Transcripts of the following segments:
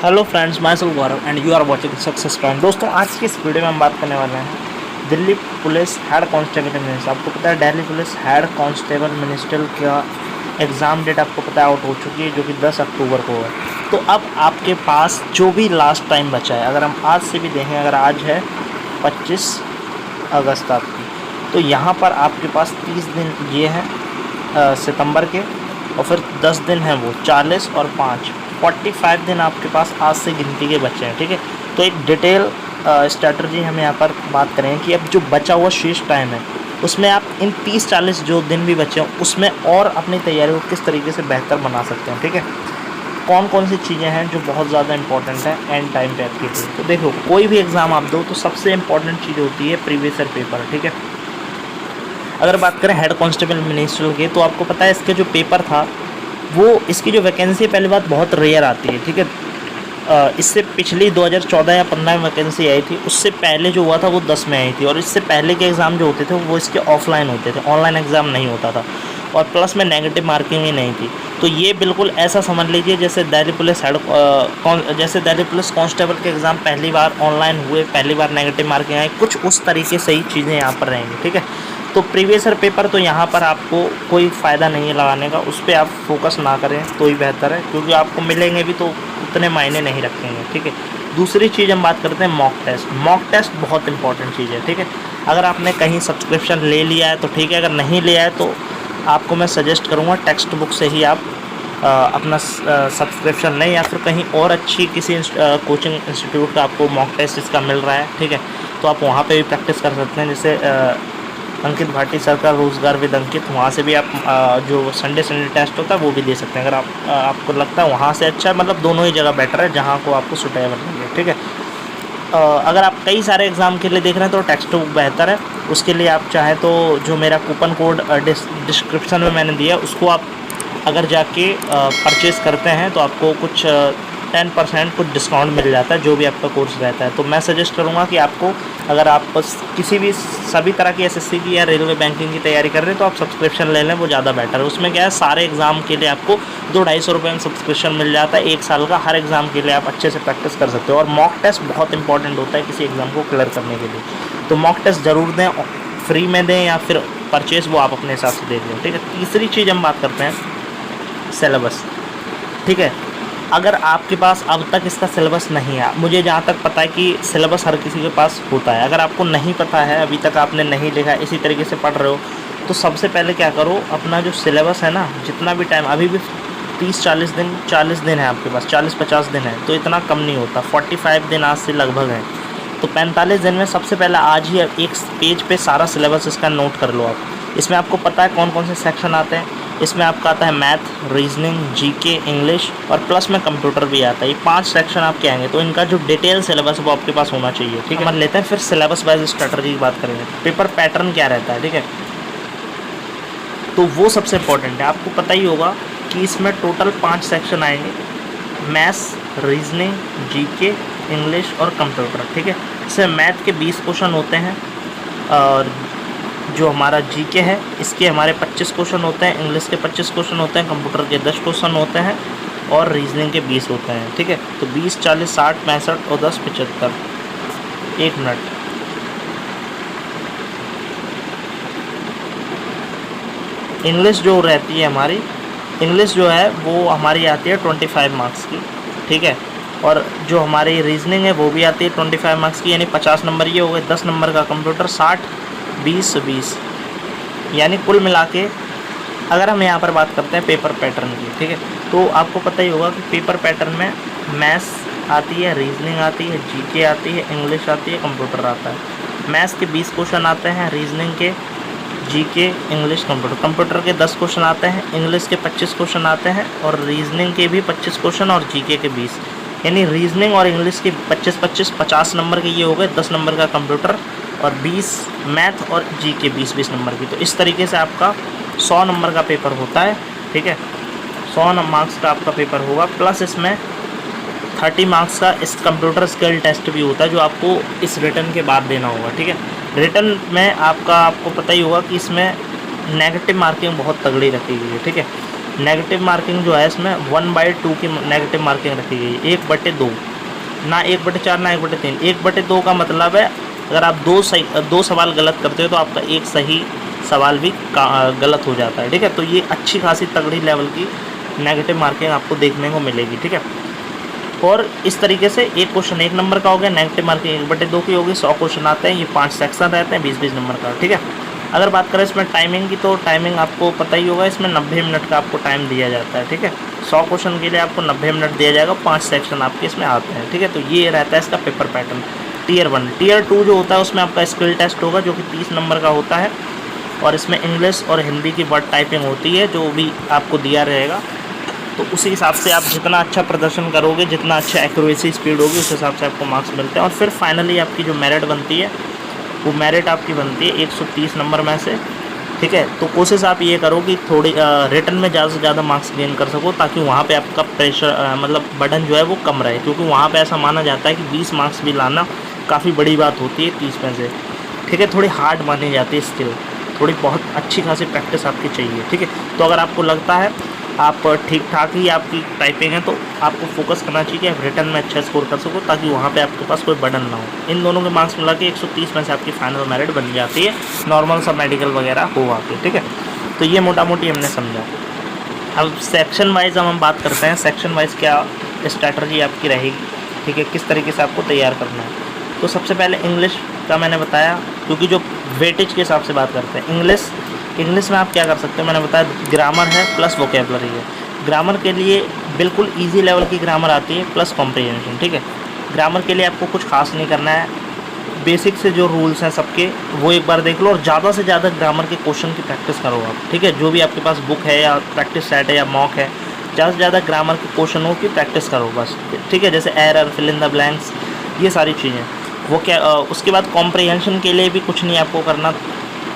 Hello friends, my self Gaurav and you are watching Success Prime. दोस्तों, आज की इस वीडियो में हम बात करने वाले हैं Delhi police head constable minister. आपको पता है Delhi police head constable minister का एग्ज़ाम डेट आपको पता है आउट हो चुकी है, जो कि 10 अक्टूबर को है। तो अब आपके पास जो भी लास्ट टाइम बचा है, अगर हम आज से भी देखें, अगर आज है 25 अगस्त आपकी, तो यहाँ पर आपके पास 30 दिन ये हैं सितंबर के, और फिर 10 दिन हैं वो 40 और 5 45 दिन आपके पास आज से गिनती के बचे हैं। ठीक है, तो एक डिटेल स्ट्रैटेजी हम यहाँ पर बात करें कि अब जो बचा हुआ शेष टाइम है उसमें आप इन 30-40 जो दिन भी बचे हैं उसमें और अपनी तैयारी को किस तरीके से बेहतर बना सकते हैं। ठीक है, कौन कौन सी चीज़ें हैं जो बहुत ज़्यादा इंपॉर्टेंट है एंड टाइम पे आपके लिए। तो देखो, कोई भी एग्ज़ाम आप दो तो सबसे इंपॉर्टेंट चीज़ होती है प्रीवियस ईयर पेपर। ठीक है, अगर बात करें हेड कांस्टेबल मिनिस्ट्रियल के, तो आपको पता है इसके जो पेपर था वो, इसकी जो वैकेंसी पहली बात बहुत रेयर आती है। ठीक है, इससे पिछली 2014 या 15 में वैकेंसी आई थी, उससे पहले जो हुआ था वो 10 में आई थी, और इससे पहले के एग्ज़ाम जो होते थे वो इसके ऑफलाइन होते थे, ऑनलाइन एग्ज़ाम नहीं होता था, और प्लस में नेगेटिव मार्किंग भी नहीं थी। तो ये बिल्कुल ऐसा समझ लीजिए जैसे Delhi police Delhi police constable के एग्ज़ाम पहली बार ऑनलाइन हुए, पहली बार नेगेटिव मार्किंग आई, कुछ उस तरीके से ही चीज़ें यहाँ पर रहेंगी। ठीक है, तो प्रीवियस ईयर पेपर तो यहाँ पर आपको कोई फ़ायदा नहीं है लगाने का, उस पर आप फोकस ना करें तो ही बेहतर है, क्योंकि आपको मिलेंगे भी तो उतने मायने नहीं रखेंगे। ठीक है, दूसरी चीज़ हम बात करते हैं मॉक टेस्ट। मॉक टेस्ट बहुत इंपॉर्टेंट चीज़ है। ठीक है, अगर आपने कहीं सब्सक्रिप्शन ले लिया है तो ठीक है, अगर नहीं लिया है तो आपको मैं सजेस्ट करूँगा टेक्स्ट बुक से ही आप अपना सब्सक्रिप्शन लें, या फिर कहीं और अच्छी किसी कोचिंग इंस्टीट्यूट का आपको मॉक टेस्ट इसका मिल रहा है। ठीक है, तो आप वहाँ पे भी प्रैक्टिस कर सकते हैं। जैसे अंकित भाटी सर का रोज़गार विद अंकित, वहाँ से भी आप जो संडे टेस्ट होता है वो भी दे सकते हैं, अगर आपको लगता है वहाँ से अच्छा है। मतलब दोनों ही जगह बेटर है जहाँ को आपको सुटेबल लगे। ठीक है, अगर आप कई सारे एग्ज़ाम के लिए देख रहे हैं तो टेक्स्ट बुक बेहतर है। उसके लिए आप चाहें तो जो मेरा कूपन कोड डिस्क्रिप्शन में मैंने दिया, उसको आप अगर जाके परचेज़ करते हैं तो आपको कुछ 10% कुछ डिस्काउंट मिल जाता है, जो भी आपका कोर्स रहता है। तो मैं सजेस्ट करूँगा कि आपको, अगर आप किसी भी सभी तरह की एसएससी की या रेलवे बैंकिंग की तैयारी कर रहे हैं तो आप सब्सक्रिप्शन ले लें, वो ज़्यादा बेटर है। उसमें क्या है, सारे एग्ज़ाम के लिए आपको 200-250 रुपये में सब्सक्रिप्शन मिल जाता है 1 साल का। हर एग्ज़ाम के लिए आप अच्छे से प्रैक्टिस कर सकते हो, और मॉक टेस्ट बहुत इंपॉर्टेंट होता है किसी एग्ज़ाम को क्लियर करने के लिए। तो मॉक टेस्ट ज़रूर दें, फ्री में दें या फिर परचेज़, वो आप अपने हिसाब से देख लें। ठीक है, तीसरी चीज़ हम बात करते हैं सिलेबस। ठीक है, अगर आपके पास अब तक इसका सिलेबस नहीं है, मुझे जहाँ तक पता है कि सिलेबस हर किसी के पास होता है, अगर आपको नहीं पता है, अभी तक आपने नहीं लिखा, इसी तरीके से पढ़ रहे हो, तो सबसे पहले क्या करो, अपना जो सिलेबस है ना, जितना भी टाइम अभी भी 40 दिन है आपके पास, 40-50 दिन है, तो इतना कम नहीं होता, 45 दिन आज से लगभग है। तो 45 दिन में सबसे पहले आज ही एक पेज पे सारा सिलेबस इसका नोट कर लो आप। इसमें आपको पता है कौन कौन से सेक्शन आते हैं। इसमें आपका आता है मैथ, रीजनिंग, जीके, इंग्लिश, और प्लस में कंप्यूटर भी आता है। ये 5 सेक्शन आपके आएंगे, तो इनका जो डिटेल सिलेबस है वो आपके पास होना चाहिए। ठीक है, मान लेते हैं फिर सिलेबस वाइज स्ट्रेटजी की बात करेंगे। पेपर पैटर्न क्या रहता है, ठीक है, तो वो सबसे इम्पोर्टेंट है। आपको पता ही होगा कि इसमें टोटल 5 सेक्शन आएंगे, मैथ्स, रीजनिंग, जीके, इंग्लिश और कंप्यूटर। ठीक है, इसमें मैथ के 20 क्वेश्चन होते हैं, और जो हमारा जीके है इसके हमारे 25 क्वेश्चन होते हैं, इंग्लिश के 25 क्वेश्चन होते हैं, कंप्यूटर के 10 क्वेश्चन होते हैं, और रीजनिंग के 20 होते हैं। ठीक है, तो 20, 40, 60, 65 और 10, 75। 1 मिनट, इंग्लिश जो रहती है हमारी, इंग्लिश जो है वो हमारी आती है 25 मार्क्स की। ठीक है, और जो हमारी रीजनिंग है वो भी आती है 25 मार्क्स की, यानी 50 नंबर ये हो गए। 10 नंबर का कंप्यूटर, 60, 20, 20, यानी कुल मिला के अगर हम यहाँ पर बात करते हैं पेपर पैटर्न की, ठीक है, तो आपको पता ही होगा कि पेपर पैटर्न में मैथ्स आती है, रीजनिंग आती है, जीके आती है, इंग्लिश आती है, कंप्यूटर आता है। मैथ्स के 20 क्वेश्चन आते हैं, रीजनिंग के, जीके, इंग्लिश, कंप्यूटर के 10 क्वेश्चन आते हैं, इंग्लिश के 25 क्वेश्चन आते हैं, और रीजनिंग के भी 25 क्वेश्चन, और जीके के 20, यानी रीजनिंग और इंग्लिश के 25-25, 50 नंबर के ये हो गए। 10 नंबर का कंप्यूटर, और 20 मैथ, और जीके 20-20 नंबर की। तो इस तरीके से आपका 100 नंबर का पेपर होता है। ठीक है, 100 मार्क्स का आपका पेपर होगा, प्लस इसमें 30 मार्क्स का इस कंप्यूटर स्किल टेस्ट भी होता है, जो आपको इस रिटर्न के बाद देना होगा। ठीक है, रिटर्न में आपको पता ही होगा कि इसमें नेगेटिव मार्किंग बहुत तगड़ी रखी गई है। ठीक है, नेगेटिव मार्किंग जो है इसमें 1/2 की नेगेटिव मार्किंग रखी गई है, 1/2, ना 1/4 ना 1/3। 1/2 का मतलब है अगर आप दो सवाल गलत करते हो तो आपका एक सही सवाल भी गलत हो जाता है, ठीक है। तो ये अच्छी खासी तगड़ी लेवल की नेगेटिव मार्किंग आपको देखने को मिलेगी, ठीक है। और इस तरीके से एक क्वेश्चन 1 नंबर का हो गया, नेगेटिव मार्किंग 1/2 की होगी, 100 क्वेश्चन आते हैं, ये 5 सेक्शन रहते हैं 20-20 नंबर का, ठीक है। अगर बात करें इसमें टाइमिंग की, तो टाइमिंग आपको पता ही होगा, इसमें 90 मिनट का आपको टाइम दिया जाता है, ठीक है। 100 क्वेश्चन के लिए आपको 90 मिनट दिया जाएगा, 5 सेक्शन आपके इसमें आते हैं, ठीक है। तो ये रहता है इसका पेपर पैटर्न। टियर 1, टियर 2 जो होता है उसमें आपका स्किल टेस्ट होगा जो कि 30 नंबर का होता है, और इसमें इंग्लिश और हिंदी की वर्ड टाइपिंग होती है जो भी आपको दिया रहेगा। तो उसी हिसाब से आप जितना अच्छा प्रदर्शन करोगे, जितना अच्छा एक्यूरेसी स्पीड होगी, उस हिसाब से आपको मार्क्स मिलते हैं। और फिर फाइनली आपकी जो मेरिट बनती है वो मेरिट आपकी बनती है 130 नंबर में से, ठीक है। तो कोशिश आप ये करो कि थोड़ी रिटन में ज़्यादा से ज़्यादा मार्क्स गेन कर सको, ताकि वहाँ पे आपका प्रेशर मतलब बर्डन जो है वो कम रहे, क्योंकि वहाँ पे ऐसा माना जाता है कि 20 मार्क्स भी लाना काफ़ी बड़ी बात होती है 30 में से, ठीक है। थोड़ी हार्ड मानी जाती है स्किल, थोड़ी बहुत अच्छी खासी प्रैक्टिस आपकी चाहिए, ठीक है। तो अगर आपको लगता है आप ठीक ठाक ही आपकी टाइपिंग है तो आपको फोकस करना चाहिए कि आप रिटन में अच्छा स्कोर कर सको, ताकि वहाँ पे आपके पास कोई बर्डन ना हो। इन दोनों के मार्क्स मिला के 130 में से आपकी फाइनल मेरिट बन जाती है, नॉर्मल सा मेडिकल वगैरह हो आके, ठीक है। तो ये मोटा मोटी हमने समझा। अब सेक्शन वाइज हम बात करते हैं, सेक्शन वाइज क्या स्ट्रैटर्जी आपकी रहेगी, ठीक है, किस तरीके से आपको तैयार करना है। तो सबसे पहले इंग्लिश का मैंने बताया, क्योंकि जो वेटेज के हिसाब से बात करते हैं इंग्लिश में आप क्या कर सकते हो, मैंने बताया ग्रामर है प्लस वोकेबलरी है। ग्रामर के लिए बिल्कुल इजी लेवल की ग्रामर आती है प्लस कॉम्प्रिहेंशन, ठीक है। ग्रामर के लिए आपको कुछ खास नहीं करना है, बेसिक से जो रूल्स हैं सबके वो एक बार देख लो, और ज़्यादा से ज़्यादा ग्रामर के क्वेश्चन की प्रैक्टिस करो आप, ठीक है। जो भी आपके पास बुक है या प्रैक्टिस सेट है या मॉक है, ज़्यादा से ज़्यादा ग्रामर के क्वेश्चनों की प्रैक्टिस करो बस, ठीक है। जैसे error, fill in the blanks, ये सारी चीज़ें। वो क्या उसके बाद कॉम्प्रिहेंशन के लिए भी कुछ नहीं आपको करना,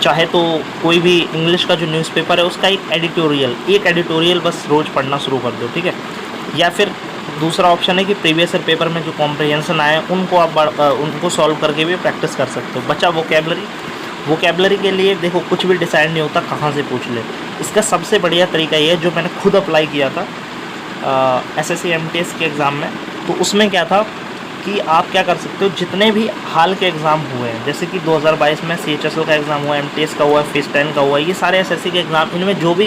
चाहे तो कोई भी इंग्लिश का जो न्यूज़पेपर है उसका एक एडिटोरियल बस रोज़ पढ़ना शुरू कर दो, ठीक है। या फिर दूसरा ऑप्शन है कि प्रीवियस ईयर पेपर में जो कॉम्प्रिहेंशन आए उनको आप उनको सॉल्व करके भी प्रैक्टिस कर सकते हो। बचा वोकेबलरी के लिए देखो कुछ भी डिसाइड नहीं होता कहाँ से पूछ ले। इसका सबसे बढ़िया तरीका ये है, जो मैंने खुद अप्लाई किया था SSC MTS के एग्ज़ाम में, तो उसमें क्या था कि आप क्या कर सकते हो, जितने भी हाल के एग्ज़ाम हुए हैं, जैसे कि 2022 में CHSL का एग्ज़ाम हुआ, MTS का हुआ, फेस 10 का हुआ, ये सारे SSC के एग्ज़ाम, इनमें जो भी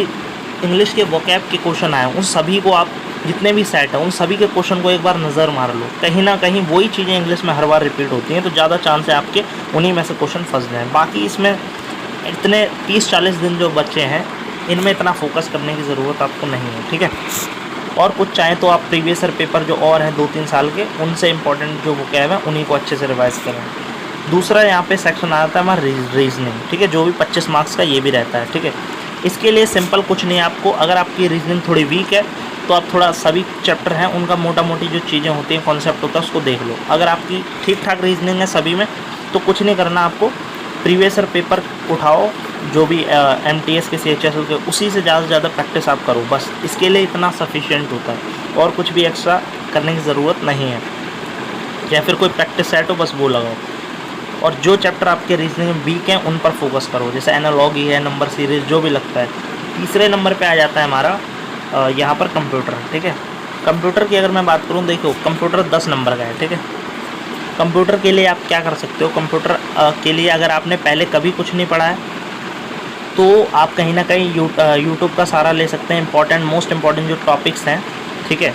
इंग्लिश के वोकैब के क्वेश्चन आए उन सभी को आप, जितने भी सेट है उन सभी के क्वेश्चन को एक बार नज़र मार लो। कहीं ना कहीं वही चीज़ें इंग्लिश में हर बार रिपीट होती हैं, तो ज़्यादा चांस है आपके उन्हीं में से क्वेश्चन फंस जाएँ। बाकी इसमें इतने 30-40 दिन जो बच्चे हैं, इनमें इतना फोकस करने की ज़रूरत आपको नहीं है, ठीक है। और कुछ चाहें तो आप प्रीवियस ईयर पेपर जो और हैं 2-3 साल के, उनसे इंपॉर्टेंट जो वोकैब है उन्हीं को अच्छे से रिवाइज करें। दूसरा यहाँ पे सेक्शन आता है हमारा रीजनिंग, ठीक है, जो भी 25 मार्क्स का ये भी रहता है, ठीक है। इसके लिए सिंपल कुछ नहीं है आपको, अगर आपकी रीजनिंग थोड़ी वीक है तो आप थोड़ा सभी चैप्टर हैं उनका मोटा मोटी जो चीज़ें होती हैं, कॉन्सेप्ट होता है, उसको देख लो। अगर आपकी ठीक ठाक रीजनिंग है सभी में, तो कुछ नहीं करना आपको, प्रीवियस ईयर पेपर उठाओ जो भी MTS के CHSL के, उसी से ज़्यादा प्रैक्टिस आप करो, बस इसके लिए इतना सफिशिएंट होता है, और कुछ भी एक्स्ट्रा करने की ज़रूरत नहीं है। या फिर कोई प्रैक्टिस सेट हो बस वो लगाओ, और जो चैप्टर आपके रीजनिंग में वीक हैं उन पर फोकस करो, जैसे एनालॉगी है, नंबर सीरीज, जो भी लगता है। तीसरे नंबर पे आ जाता है हमारा यहाँ पर कंप्यूटर, ठीक है। कंप्यूटर की अगर मैं बात करूँ, देखो कंप्यूटर 10 नंबर का है, ठीक है। कंप्यूटर के लिए आप क्या कर सकते हो, कंप्यूटर के लिए अगर आपने पहले कभी कुछ नहीं पढ़ा है तो आप कहीं ना कहीं यूट्यूब का सहारा ले सकते हैं। मोस्ट इम्पॉर्टेंट जो टॉपिक्स हैं, ठीक है,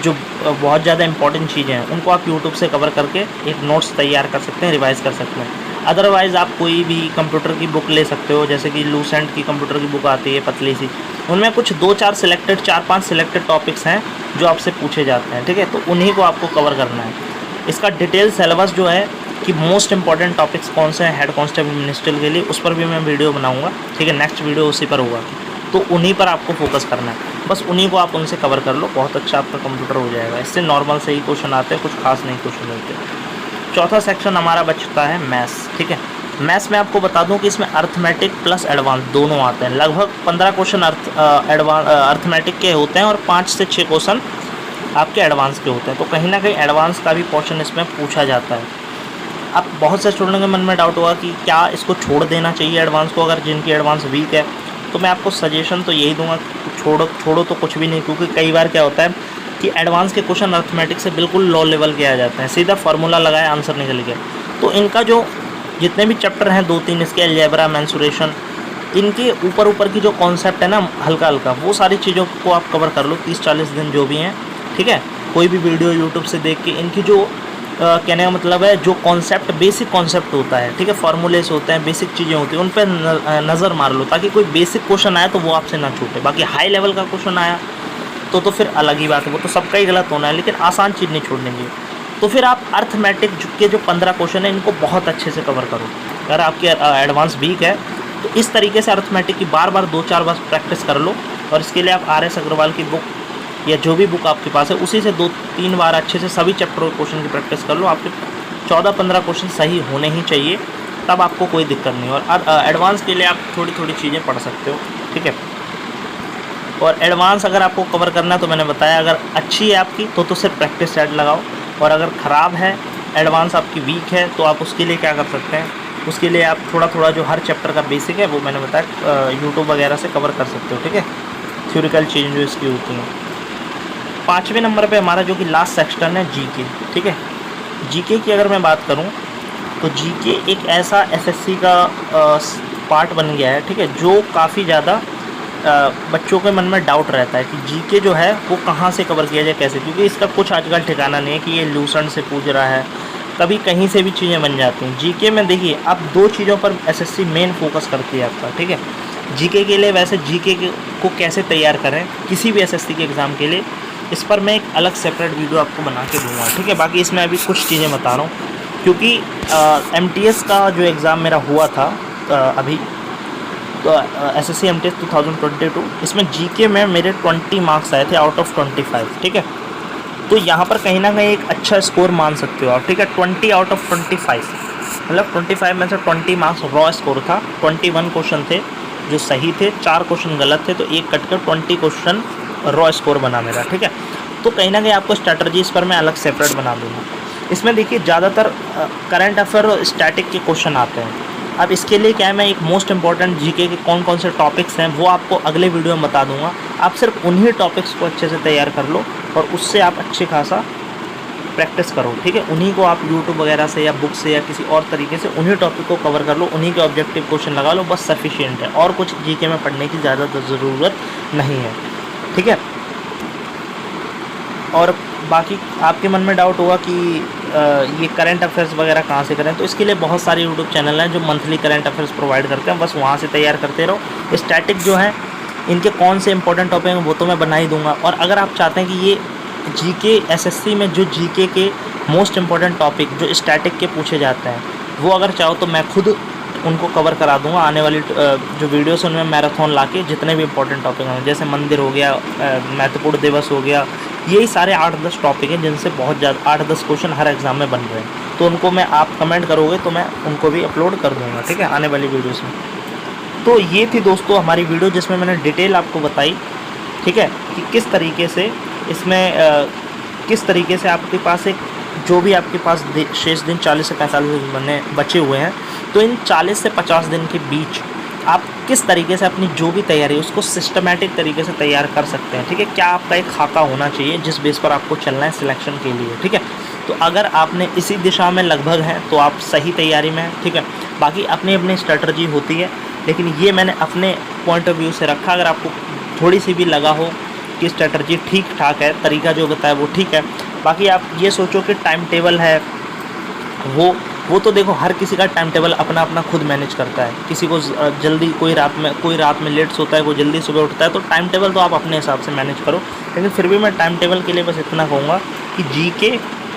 जो बहुत ज़्यादा इंपॉर्टेंट चीज़ें हैं उनको आप यूट्यूब से कवर करके एक नोट्स तैयार कर सकते हैं, रिवाइज़ कर सकते हैं। अदरवाइज़ आप कोई भी कंप्यूटर की बुक ले सकते हो, जैसे कि लूसेंट की कंप्यूटर की बुक आती है पतली सी, उनमें कुछ 4-5 सिलेक्टेड टॉपिक्स हैं जो आपसे पूछे जाते हैं, ठीक है। तो उन्हीं को आपको कवर करना है। इसका डिटेल सिलेबस जो है कि मोस्ट इंपॉर्टेंट टॉपिक्स कौन से हैं हेड कांस्टेबल मिनिस्ट्रियल के लिए, उस पर भी मैं वीडियो बनाऊंगा, ठीक है। नेक्स्ट वीडियो उसी पर होगा, तो उन्हीं पर आपको फोकस करना है, बस उन्हीं को आप उनसे कवर कर लो, बहुत अच्छा आपका कंप्यूटर हो जाएगा। इससे नॉर्मल से ही क्वेश्चन आते हैं, कुछ खास नहीं क्वेश्चन होते। चौथा सेक्शन हमारा बचता है मैथ्स, ठीक है। मैथ्स में आपको बता दूं कि इसमें अर्थमेटिक प्लस एडवांस दोनों आते हैं। लगभग 15 क्वेश्चन अर्थमेटिक के होते हैं और 5 से 6 क्वेश्चन आपके एडवांस के होते हैं, तो कहीं ना कहीं एडवांस का भी पोर्शन इसमें पूछा जाता है। अब बहुत से स्टूडेंट के मन में डाउट होगा कि क्या इसको छोड़ देना चाहिए एडवांस को, अगर जिनकी एडवांस वीक है, तो मैं आपको सजेशन तो यही दूंगा कि छोड़ो तो कुछ भी नहीं, क्योंकि कई बार क्या होता है कि एडवांस के क्वेश्चन अर्थमेटिक से बिल्कुल लो लेवल के आ जाते हैं, सीधा फार्मूला लगाया आंसर निकल गया। तो इनका जो जितने भी चैप्टर हैं 2-3 इसके, अलजेब्रा, मेंसुरेशन, इनके ऊपर की जो कॉन्सेप्ट है ना हल्का हल्का, वो सारी चीज़ों को आप कवर कर लो 30-40 दिन जो भी हैं, ठीक है। कोई भी वीडियो यूट्यूब से देख के इनकी जो कहने का मतलब है जो कॉन्सेप्ट, बेसिक कॉन्सेप्ट होता है, ठीक है, फार्मूलेस होते हैं, बेसिक चीज़ें होती हैं, उन पर नज़र मार लो, ताकि कोई बेसिक क्वेश्चन आया तो वो आपसे ना छूटे। बाकी हाई लेवल का क्वेश्चन आया तो फिर अलग ही बात है, वो तो सबका ही गलत होना है, लेकिन आसान चीज़ नहीं छोड़नी चाहिए। तो फिर आप अर्थमेटिक के जो 15 क्वेश्चन हैं इनको बहुत अच्छे से कवर करो। अगर आपके एडवांस वीक है तो इस तरीके से अर्थमेटिक की बार 2-4 बार प्रैक्टिस कर लो, और इसके लिए आप RS अग्रवाल की बुक या जो भी बुक आपके पास है उसी से 2-3 बार अच्छे से सभी चैप्टर के क्वेश्चन की प्रैक्टिस कर लो। आपके 14-15 क्वेश्चन सही होने ही चाहिए, तब आपको कोई दिक्कत नहीं। और एडवांस के लिए आप थोड़ी थोड़ी चीज़ें पढ़ सकते हो, ठीक है। और एडवांस अगर आपको कवर करना है तो मैंने बताया, अगर अच्छी है आपकी तो सिर्फ प्रैक्टिस सेट लगाओ, और अगर ख़राब है, एडवांस आपकी वीक है, तो आप उसके लिए क्या कर सकते हैं, उसके लिए आप थोड़ा जो हर चैप्टर का बेसिक है वो मैंने बताया यूट्यूब वगैरह से कवर कर सकते हो, ठीक है, थ्योरिकल चीज़ें जो इसकी होती हैं। 5वें नंबर पे हमारा जो कि लास्ट सेक्शन है जीके, ठीक है। जीके की अगर मैं बात करूं तो जीके एक ऐसा एसएससी का पार्ट बन गया है, ठीक है, जो काफ़ी ज़्यादा बच्चों के मन में डाउट रहता है कि जीके जो है वो कहाँ से कवर किया जाए, कैसे, क्योंकि इसका कुछ आजकल ठिकाना नहीं है कि ये लूसेंट से पूछ रहा है, कभी कहीं से भी चीज़ें बन जाती हैं। जीके में देखिए अब 2 चीज़ों पर एसएससी मेन फोकस करती है आपका, ठीक है। जीके के लिए वैसे जीके को कैसे तैयार करें किसी भी एसएससी के एग्ज़ाम के लिए, इस पर मैं एक अलग सेपरेट वीडियो आपको बना के दूंगा, ठीक है। बाकी इसमें अभी कुछ चीज़ें बता रहा हूँ, क्योंकि MTS का जो एग्ज़ाम मेरा हुआ था अभी, तो SSC MTS 2022, इसमें जीके में मेरे 20 मार्क्स आए थे आउट ऑफ 25, ठीक है। तो यहाँ पर कहीं ना कहीं एक अच्छा स्कोर मान सकते हो आप, ठीक है। 20 आउट ऑफ 25, मतलब 25 में से 20 मार्क्स रॉ स्कोर था। 21 क्वेश्चन थे जो सही थे, 4 क्वेश्चन गलत थे, तो एक कट कर 20 क्वेश्चन रॉ स्कोर बना मेरा, ठीक है। तो कहीं ना कहीं आपको स्ट्रैटेजी इस पर मैं अलग सेपरेट बना दूँगा। इसमें देखिए ज़्यादातर करंट अफेयर और स्टैटिक के क्वेश्चन आते हैं। अब इसके लिए क्या है, मैं एक मोस्ट इंपॉर्टेंट जीके के कौन से टॉपिक्स हैं वो आपको अगले वीडियो में बता दूंगा। आप सिर्फ उन्हीं टॉपिक्स को अच्छे से तैयार कर लो और उससे आप अच्छे खासा प्रैक्टिस करो, ठीक है। उन्हीं को आप यूट्यूब वगैरह से या बुक से या किसी और तरीके से उन्हीं टॉपिक को कवर कर लो, उन्हीं के ऑब्जेक्टिव क्वेश्चन लगा लो, बस सफिशिएंट है, और कुछ जीके में पढ़ने की ज़्यादा ज़रूरत नहीं है, ठीक है। और बाकी आपके मन में डाउट होगा कि ये करंट अफेयर्स वगैरह कहाँ से करें, तो इसके लिए बहुत सारे यूट्यूब चैनल हैं जो मंथली करंट अफेयर्स प्रोवाइड करते हैं, बस वहाँ से तैयार करते रहो। स्टैटिक जो है इनके कौन से इंपॉर्टेंट टॉपिक हैं वो तो मैं बना ही दूंगा। और अगर आप चाहते हैं कि ये जीके एसएससी में जो जीके के मोस्ट इंपॉर्टेंट टॉपिक जो स्टैटिक के पूछे जाते हैं वो अगर चाहो तो मैं खुद उनको कवर करा दूंगा। आने वाली जो वीडियोस उनमें मैराथन ला के जितने भी इंपॉर्टेंट टॉपिक हैं, जैसे मंदिर हो गया, महत्वपूर्ण दिवस हो गया, यही सारे 8-10 टॉपिक हैं जिनसे बहुत ज़्यादा 8-10 क्वेश्चन हर एग्ज़ाम में बन रहे हैं। तो उनको मैं, आप कमेंट करोगे तो मैं उनको भी अपलोड कर दूँगा, ठीक है, आने वाली वीडियोज़ में। तो ये थी दोस्तों हमारी वीडियो जिसमें मैंने डिटेल आपको बताई, ठीक है, कि किस तरीके से इसमें किस तरीके से आपके पास एक जो भी आपके पास शेष दिन 40 से 45 दिन बचे हुए हैं, तो इन 40 से 50 दिन के बीच आप किस तरीके से अपनी जो भी तैयारी है उसको सिस्टमेटिक तरीके से तैयार कर सकते हैं, ठीक है। क्या आपका एक खाका होना चाहिए जिस बेस पर आपको चलना है सिलेक्शन के लिए, ठीक है। तो अगर आपने इसी दिशा में लगभग हैं तो आप सही तैयारी में हैं, ठीक है। बाकी अपनी अपनी स्ट्रेटजी होती है, लेकिन ये मैंने अपने पॉइंट ऑफ व्यू से रखा। अगर आपको थोड़ी सी भी लगा हो कि स्ट्रेटजी ठीक ठाक है, तरीका जो बताया वो ठीक है, बाकी आप ये सोचो कि टाइम टेबल है वो तो देखो हर किसी का टाइम टेबल अपना अपना खुद मैनेज करता है। किसी को जल्दी, कोई रात में लेट सोता है, कोई जल्दी सुबह उठता है, तो टाइम टेबल तो आप अपने हिसाब से मैनेज करो। लेकिन फिर भी मैं टाइम टेबल के लिए बस इतना कहूँगा कि जीके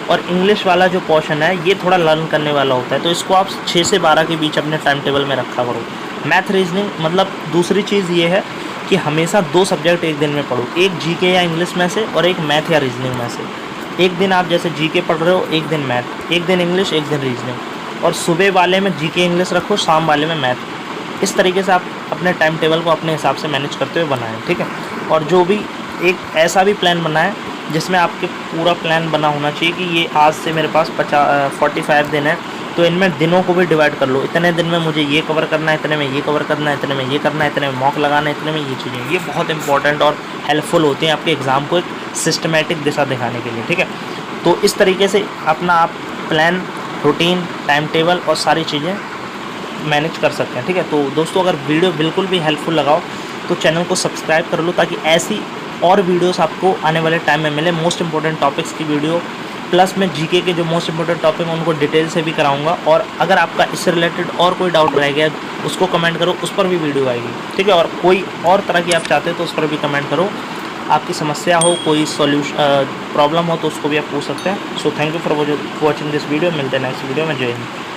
और इंग्लिश वाला जो पोर्शन है ये थोड़ा लर्न करने वाला होता है, तो इसको आप 6 से 12 के बीच अपने टाइम टेबल में रखा करो। मैथ रीजनिंग, मतलब दूसरी चीज़ ये है कि हमेशा 2 सब्जेक्ट एक दिन में पढ़ो, एक जीके या इंग्लिश में से और एक मैथ या रीजनिंग में से। एक दिन आप जैसे जीके पढ़ रहे हो, एक दिन मैथ, एक दिन इंग्लिश, एक दिन रीजनिंग, और सुबह वाले में जीके इंग्लिश रखो, शाम वाले में मैथ। इस तरीके से आप अपने टाइम टेबल को अपने हिसाब से मैनेज करते हुए बनाएं, ठीक है। और जो भी एक ऐसा भी प्लान बनाएं जिसमें आपके पूरा प्लान बना होना चाहिए कि ये आज से मेरे पास 45 दिन है, तो इनमें दिनों को भी डिवाइड कर लो, इतने दिन में मुझे ये कवर करना है, इतने में ये कवर करना है, इतने में ये करना है, इतने में मॉक लगाना है, इतने में ये चीज़ें, ये बहुत इंपॉर्टेंट और हेल्पफुल होती हैं आपके एग्ज़ाम को एक सिस्टमेटिक दिशा दिखाने के लिए, ठीक है। तो इस तरीके से अपना आप प्लान, रूटीन, टाइम टेबल और सारी चीज़ें मैनेज कर सकते हैं, ठीक है। तो दोस्तों अगर वीडियो बिल्कुल भी हेल्पफुल लगाओ तो चैनल को सब्सक्राइब कर लो, ताकि ऐसी और वीडियोस आपको आने वाले टाइम में मिले, मोस्ट इंपॉर्टेंट टॉपिक्स की वीडियो, प्लस मैं जीके के जो मोस्ट इंपॉर्टेंट टॉपिक हैं उनको डिटेल से भी कराऊंगा। और अगर आपका इससे रिलेटेड और कोई डाउट रह गया उसको कमेंट करो, उस पर भी वीडियो आएगी, ठीक है। और कोई और तरह की आप चाहते हो तो उस पर भी कमेंट करो, आपकी समस्या हो, कोई सॉल्यूशन प्रॉब्लम हो तो उसको भी आप पूछ सकते हैं। So thank you for watching this video, मिलते हैं नेक्स्ट वीडियो में। जय हिंद।